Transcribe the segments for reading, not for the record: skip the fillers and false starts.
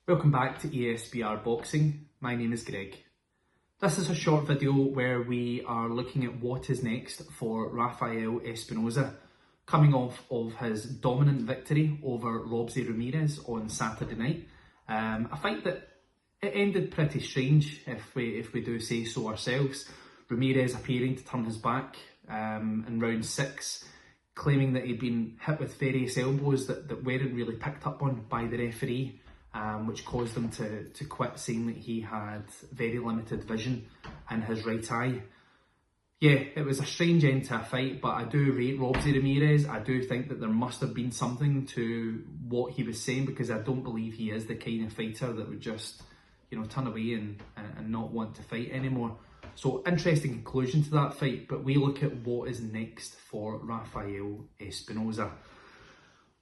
Welcome back to ESBR Boxing. My name is Greg. This is a short video where we are looking at what is next for Rafael Espinoza, coming off of his dominant victory over Robsy Ramirez on Saturday night. A fight that it ended pretty strange, if we do say so ourselves. Ramirez appearing to turn his back in round 6, claiming that he'd been hit with various elbows that weren't really picked up on by the referee, which caused him to quit, saying that he had very limited vision in his right eye. Yeah, it was a strange end to a fight, but I do rate Robsy Ramirez. I do think that there must have been something to what he was saying, because I don't believe he is the kind of fighter that would just, turn away and not want to fight anymore. So, interesting conclusion to that fight, but we look at what is next for Rafael Espinoza.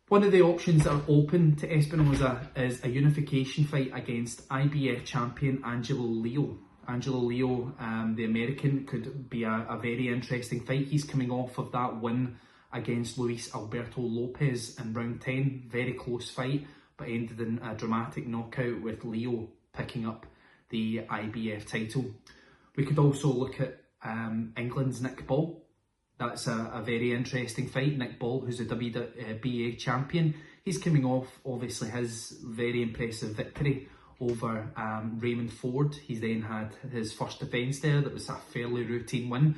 One of the options that are open to Espinoza is a unification fight against IBF champion Angelo Leo. Angelo Leo, the American, could be a very interesting fight. He's coming off of that win against Luis Alberto Lopez in round 10. Very close fight, but ended in a dramatic knockout with Leo picking up the IBF title. We could also look at England's Nick Ball. That's a very interesting fight. Nick Ball, who's a WBA champion, he's coming off, obviously, his very impressive victory over Raymond Ford. He's then had his first defence there. That was a fairly routine win.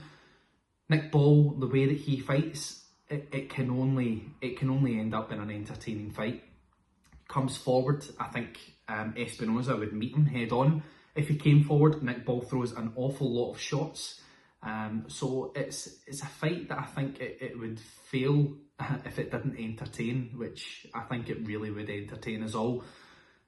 Nick Ball, the way that he fights, it can only end up in an entertaining fight. Comes forward, I think Espinoza would meet him head on. If he came forward, Nick Ball throws an awful lot of shots. So it's a fight that I think it would fail if it didn't entertain, which I think it really would entertain us all.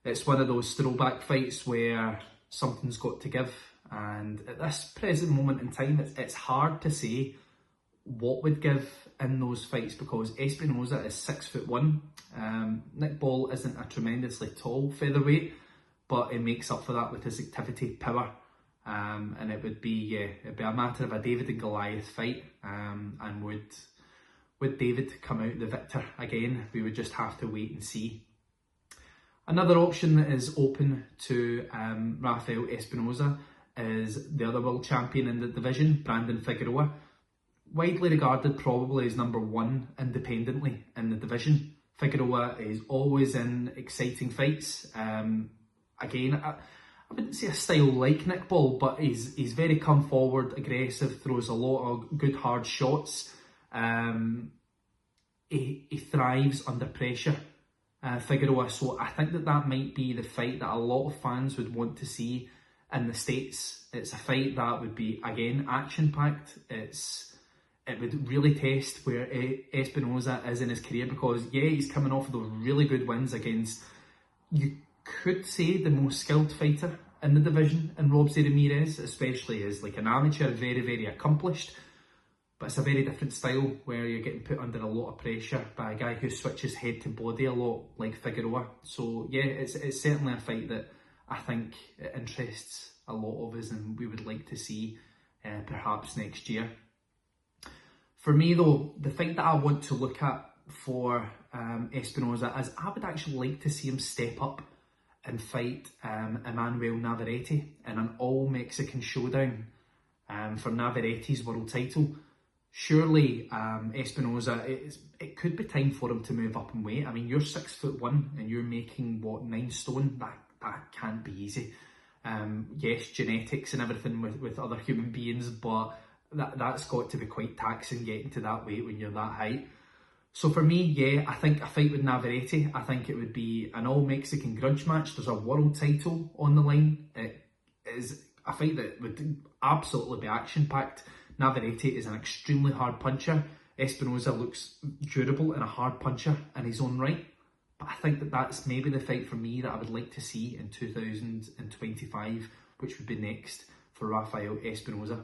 It's one of those throwback fights where something's got to give, and at this present moment in time, it's hard to say what would give in those fights, because Espinoza is 6'1". Nick Ball isn't a tremendously tall featherweight, but he makes up for that with his activity, power. And it would be a matter of a David and Goliath fight, and would David come out the victor again? We would just have to wait and see. Another option that is open to Rafael Espinoza is the other world champion in the division, Brandon Figueroa. Widely regarded probably as number 1 independently in the division. Figueroa is always in exciting fights. Again, I wouldn't say a style like Nick Ball, but he's very come forward, aggressive, throws a lot of good hard shots. He thrives under pressure, Figueroa. So I think that might be the fight that a lot of fans would want to see in the States. It's a fight that would be, again, action-packed. It would really test where Espinoza is in his career, because yeah, he's coming off of those really good wins against, you could say, the most skilled fighter in the division in Robsy Ramirez, especially as like an amateur, very, very accomplished. But it's a very different style where you're getting put under a lot of pressure by a guy who switches head to body a lot, like Figueroa. So yeah, it's certainly a fight that I think it interests a lot of us, and we would like to see perhaps next year. For me though, the fight that I want to look at for Espinoza is I would actually like to see him step up and fight Emmanuel Navarrete in an all-Mexican showdown for Navarrete's world title. Surely Espinoza, it could be time for him to move up in weight. I mean, you're 6'1" and you're making, what, 9 stone? That can't be easy. Yes, genetics and everything with other human beings, but that's got to be quite taxing getting to that weight when you're that height. So for me, yeah, I think a fight with Navarrete, I think it would be an all-Mexican grudge match. There's a world title on the line. It is a fight that would absolutely be action-packed. Navarrete is an extremely hard puncher. Espinoza looks durable and a hard puncher in his own right. But I think that's maybe the fight for me that I would like to see in 2025, which would be next for Rafael Espinoza.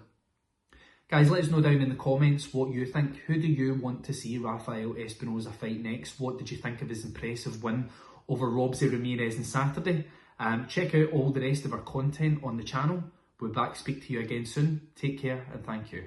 Guys, let us know down in the comments what you think. Who do you want to see Rafael Espinoza fight next? What did you think of his impressive win over Robsy Ramirez on Saturday? Check out all the rest of our content on the channel. We'll be back to speak to you again soon. Take care and thank you.